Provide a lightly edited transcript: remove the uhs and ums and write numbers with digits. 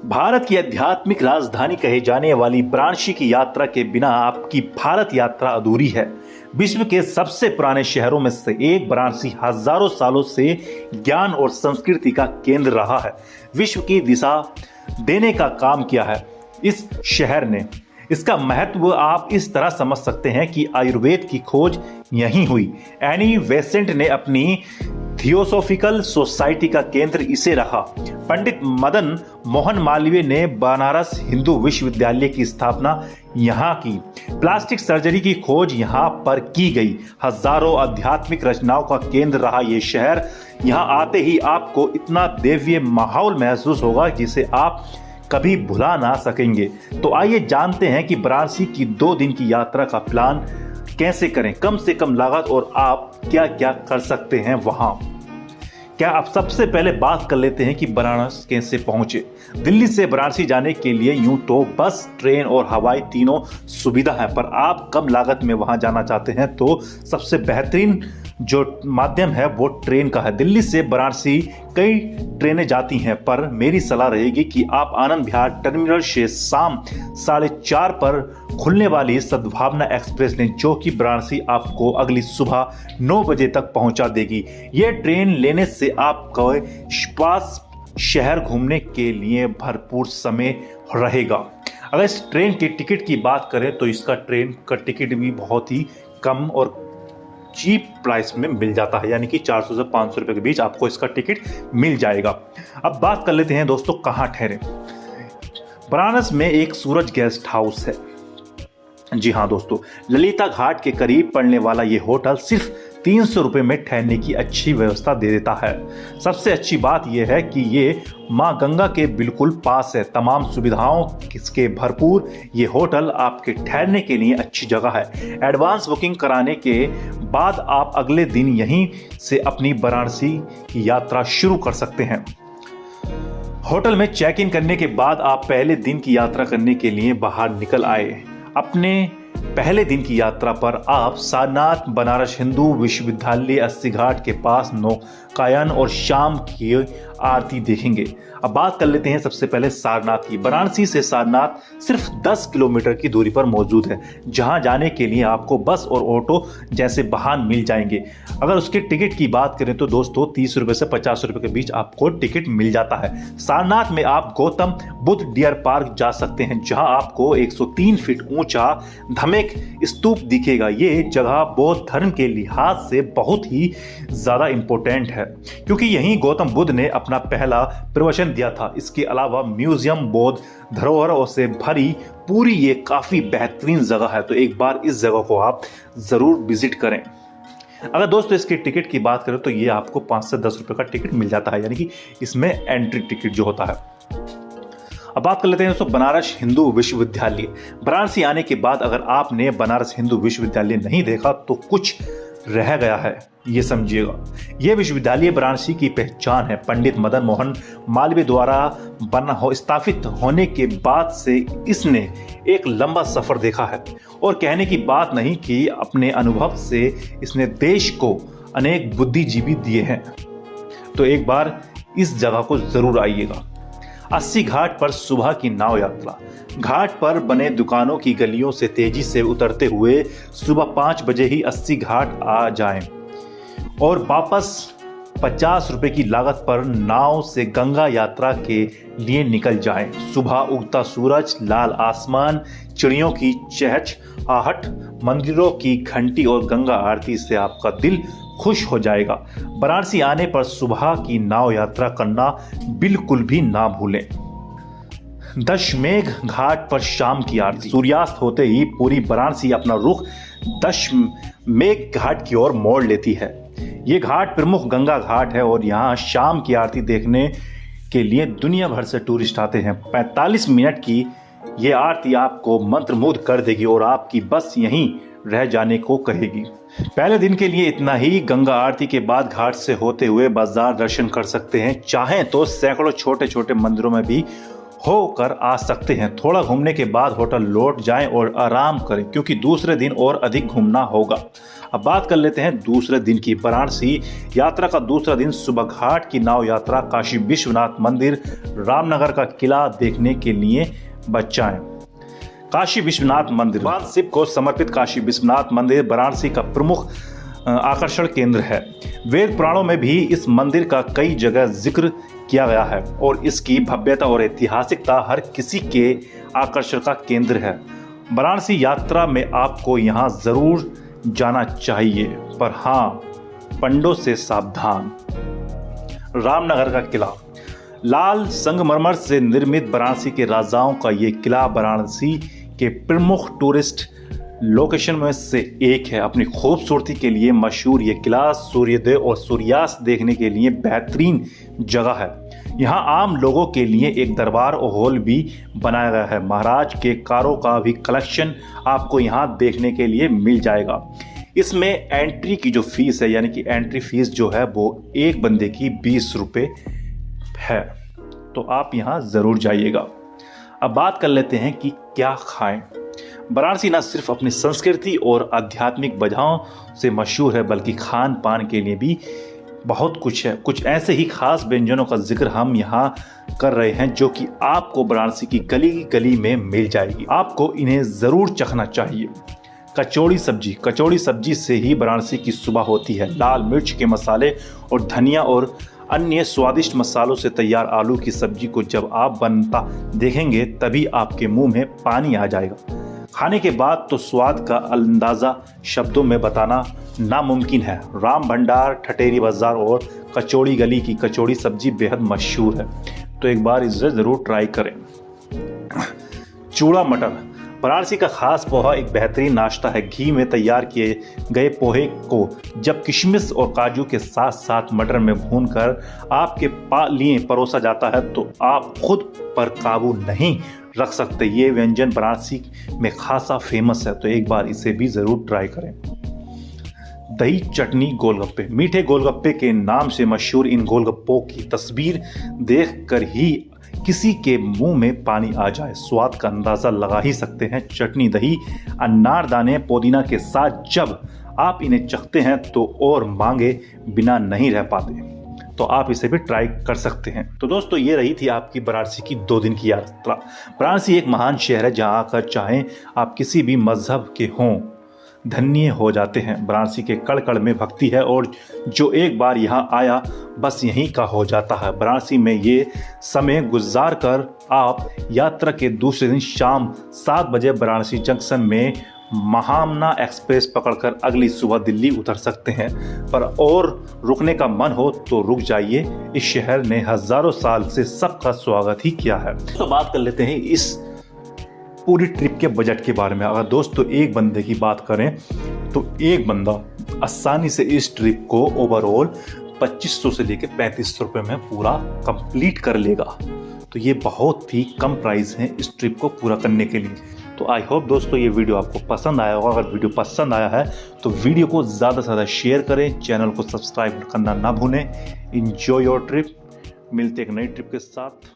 भारत की आध्यात्मिक राजधानी कहे जाने वाली वाराणसी की यात्रा के बिना आपकी भारत यात्रा अधूरी है। विश्व के सबसे पुराने शहरों में से एक वाराणसी हजारों सालों से ज्ञान और संस्कृति का केंद्र रहा है। विश्व की दिशा देने का काम किया है इस शहर ने। इसका महत्व आप इस तरह समझ सकते हैं कि आयुर्वेद की खोज यहीं हुई। एनी बेसेंट ने अपनी थियोसॉफिकल सोसाइटी का केंद्र इसे रखा। पंडित मदन मोहन मालवीय ने बनारस हिंदू विश्वविद्यालय की स्थापना यहाँ की। प्लास्टिक सर्जरी की खोज यहाँ पर की गई। हजारों आध्यात्मिक रचनाओं का केंद्र रहा ये शहर। यहाँ आते ही आपको इतना दिव्य माहौल महसूस होगा जिसे आप कभी भुला ना सकेंगे। तो आइए जानते हैं कि वाराणसी की 2 दिन की यात्रा का प्लान कैसे करें, कम से कम लागत और आप क्या क्या कर सकते हैं वहां। क्या आप सबसे पहले बात कर लेते हैं कि वाराणसी कैसे पहुंचे। दिल्ली से वाराणसी जाने के लिए यूं तो बस, ट्रेन और हवाई तीनों सुविधा है, पर आप कम लागत में वहां जाना चाहते हैं तो सबसे बेहतरीन जो माध्यम है वो ट्रेन का है। दिल्ली से वाराणसी कई ट्रेनें जाती हैं, पर मेरी सलाह रहेगी कि आप आनंद विहार टर्मिनल से शाम 4:30 पर खुलने वाली सद्भावना एक्सप्रेस लें, जो कि वाराणसी आपको अगली सुबह 9 बजे तक पहुंचा देगी। यह ट्रेन लेने से आपको पास शहर घूमने के लिए भरपूर समय रहेगा। अगर इस ट्रेन की टिकट की बात करें तो इसका ट्रेन का टिकट भी बहुत ही कम और चीप प्राइस में मिल जाता है, यानी कि 400 से 500 रुपए के बीच आपको इसका टिकट मिल जाएगा। अब बात कर लेते हैं दोस्तों कहाँ ठहरे। वाराणसी में एक सूरज गेस्ट हाउस है। जी हाँ दोस्तों, ललिता घाट के करीब पड़ने वाला ये होटल सिर्फ 300 रुपए में ठहरने की अच्छी व्यवस्था दे देता है। सबसे अच्छी बात यह है कि ये माँ गंगा के बिल्कुल पास है। तमाम सुविधाओं के भरपूर ये होटल आपके ठहरने के लिए अच्छी जगह है। एडवांस बुकिंग कराने के बाद आप अगले दिन यहीं से अपनी वाराणसी की यात्रा शुरू कर सकते हैं। होटल में चेक इन करने के बाद आप पहले दिन की यात्रा करने के लिए बाहर निकल आए। अपने पहले दिन की यात्रा पर आप सारनाथ बनारस हिंदू विश्वविद्यालय अस्सी घाट के पास नौकायन और शाम की आरती देखेंगे। अब बात कर लेते हैं सबसे पहले सारनाथ की। वाराणसी से सारनाथ सिर्फ 10 किलोमीटर की दूरी पर मौजूद है, जहां जाने के लिए आपको बस और ऑटो जैसे वाहन मिल जाएंगे। अगर उसके टिकट की बात करें तो दोस्तों 30 रुपए से 50 रुपए के बीच आपको टिकट मिल जाता है। सारनाथ में आप गौतम बुद्ध डियर पार्क जा सकते हैं, जहां आपको 103 फीट ऊंचा धमेक स्तूप दिखेगा। ये जगह बौद्ध धर्म के लिहाज से बहुत ही ज्यादा इंपॉर्टेंट है, क्योंकि यहीं गौतम बुद्ध ने अपना पहला प्रवचन दिया था। इसके अलावा म्यूजियम, बौद्ध धरोहरों से भरी पूरी ये काफी बेहतरीन जगह है, तो एक बार इस जगह को आप जरूर विजिट करें। अगर दोस्तों इसके टिकट की बात करें तो ये आपको 5 से 10 रुपए का टिकट मिल जाता है, यानी कि इसमें एंट्री टिकट जो होता है। अब बात कर लेते हैं दोस्तों बनारस हिंदू विश्वविद्यालय। वाराणसी आने के बाद अगर आपने बनारस हिंदू विश्वविद्यालय नहीं देखा तो कुछ रह गया है, ये समझिएगा। यह विश्वविद्यालय वाराणसी की पहचान है। पंडित मदन मोहन मालवीय द्वारा स्थापित होने के बाद से इसने एक लंबा सफर देखा है, और कहने की बात नहीं कि अपने अनुभव से इसने देश को अनेक बुद्धिजीवी दिए हैं। तो एक बार इस जगह को जरूर आइएगा। अस्सी घाट पर सुबह की नाव यात्रा। घाट पर बने दुकानों की गलियों से तेजी से उतरते हुए सुबह 5 बजे ही 80 घाट आ जाएं और वापस 50 रुपए की लागत पर नाव से गंगा यात्रा के लिए निकल जाएं। सुबह उगता सूरज, लाल आसमान, चिड़ियों की चहचहाहट, मंदिरों की घंटी और गंगा आरती से आपका दिल खुश हो जाएगा। वाराणसी आने पर सुबह की नाव यात्रा करना बिल्कुल भी ना भूलें। दशमेघ घाट पर शाम की आरती। सूर्यास्त होते ही पूरी वाराणसी अपना रुख दशमेघ घाट की ओर मोड़ लेती है। ये घाट प्रमुख गंगा घाट है और यहाँ शाम की आरती देखने के लिए दुनिया भर से टूरिस्ट आते हैं। 45 मिनट की ये आरती आपको मंत्रमुग्ध कर देगी और आपकी बस यहीं रह जाने को कहेगी। पहले दिन के लिए इतना ही। गंगा आरती के बाद घाट से होते हुए बाजार दर्शन कर सकते हैं। चाहें तो सैकड़ों छोटे छोटे मंदिरों में भी होकर आ सकते हैं। थोड़ा घूमने के बाद होटल लौट जाएं और आराम करें, क्योंकि दूसरे दिन और अधिक घूमना होगा। अब बात कर लेते हैं दूसरे दिन की। वाराणसी यात्रा का दूसरा दिन सुबह घाट की नाव यात्रा, काशी विश्वनाथ मंदिर, रामनगर का किला देखने के लिए बच जाएं। काशी विश्वनाथ मंदिर। भगवान शिव को समर्पित काशी विश्वनाथ मंदिर वाराणसी का प्रमुख आकर्षण केंद्र है। वेद पुराणों में भी इस मंदिर का कई जगह जिक्र किया गया है और इसकी भव्यता और ऐतिहासिकता हर किसी के आकर्षण का केंद्र है। वाराणसी यात्रा में आपको यहाँ जरूर जाना चाहिए, पर हाँ, पंडों से सावधान। रामनगर का किला। लाल संगमरमर से निर्मित वाराणसी के राजाओं का ये किला वाराणसी के प्रमुख टूरिस्ट लोकेशन में से एक है। अपनी खूबसूरती के लिए मशहूर ये किला सूर्योदय और सूर्यास्त देखने के लिए बेहतरीन जगह है। यहाँ आम लोगों के लिए एक दरबार और हॉल भी बनाया गया है। महाराज के कारों का भी कलेक्शन आपको यहाँ देखने के लिए मिल जाएगा। इसमें एंट्री की जो फीस है, यानी कि एंट्री फीस जो है वो एक बंदे की 20 रुपये है, तो आप यहाँ ज़रूर जाइएगा। अब बात कर लेते हैं कि क्या खाएं। वाराणसी न सिर्फ अपनी संस्कृति और आध्यात्मिक वजहों से मशहूर है, बल्कि खान पान के लिए भी बहुत कुछ है। कुछ ऐसे ही खास व्यंजनों का जिक्र हम यहाँ कर रहे हैं जो कि आपको वाराणसी की गली गली में मिल जाएगी। आपको इन्हें ज़रूर चखना चाहिए। कचौड़ी सब्जी। कचौड़ी सब्जी से ही वाराणसी की सुबह होती है। लाल मिर्च के मसाले और धनिया और अन्य स्वादिष्ट मसालों से तैयार आलू की सब्जी को जब आप बनता देखेंगे तभी आपके मुंह में पानी आ जाएगा। खाने के बाद तो स्वाद का अंदाज़ा शब्दों में बताना नामुमकिन है। राम भंडार, ठटेरी बाजार और कचौड़ी गली की कचौड़ी सब्जी बेहद मशहूर है, तो एक बार इसे ज़रूर ट्राई करें। चूड़ा मटर। वाराणसी का खास पोहा एक बेहतरीन नाश्ता है। घी में तैयार किए गए पोहे को जब किशमिश और काजू के साथ साथ मटर में भूनकर आपके लिए परोसा जाता है तो आप खुद पर काबू नहीं रख सकते। ये व्यंजन वाराणसी में खासा फेमस है, तो एक बार इसे भी ज़रूर ट्राई करें। दही चटनी गोलगप्पे। मीठे गोलगप्पे के नाम से मशहूर इन गोलगप्पों की तस्वीर देखकर ही किसी के मुंह में पानी आ जाए। स्वाद का अंदाज़ा लगा ही सकते हैं। चटनी, दही, अनारदाने, पुदीना के साथ जब आप इन्हें चखते हैं तो और मांगे बिना नहीं रह पाते, तो आप इसे भी ट्राई कर सकते हैं। तो दोस्तों, ये रही थी आपकी वाराणसी की 2 दिन की यात्रा। वाराणसी एक महान शहर है जहाँ आकर चाहें आप किसी भी मजहब के हों, धन्य हो जाते हैं। वाराणसी के कण कण में भक्ति है और जो एक बार यहाँ आया बस यहीं का हो जाता है। वाराणसी में ये समय गुजार कर आप यात्रा के दूसरे दिन शाम 7 बजे वाराणसी जंक्शन में महामना एक्सप्रेस पकड़कर अगली सुबह दिल्ली उतर सकते हैं। पर और रुकने का मन हो तो रुक जाइए, इस शहर ने हजारों साल से सबका स्वागत ही किया है। तो बात कर लेते हैं इस पूरी ट्रिप के बजट के बारे में। अगर दोस्तों एक बंदे की बात करें तो एक बंदा आसानी से इस ट्रिप को ओवरऑल 2500 से लेकर 3500 रुपये में पूरा कंप्लीट कर लेगा। तो ये बहुत ही कम प्राइस है इस ट्रिप को पूरा करने के लिए। तो आई होप दोस्तों ये वीडियो आपको पसंद आया होगा। अगर वीडियो पसंद आया है तो वीडियो को ज़्यादा से ज़्यादा शेयर करें, चैनल को सब्सक्राइब करना ना भूलें। Enjoy your trip. मिलते एक नई ट्रिप के साथ।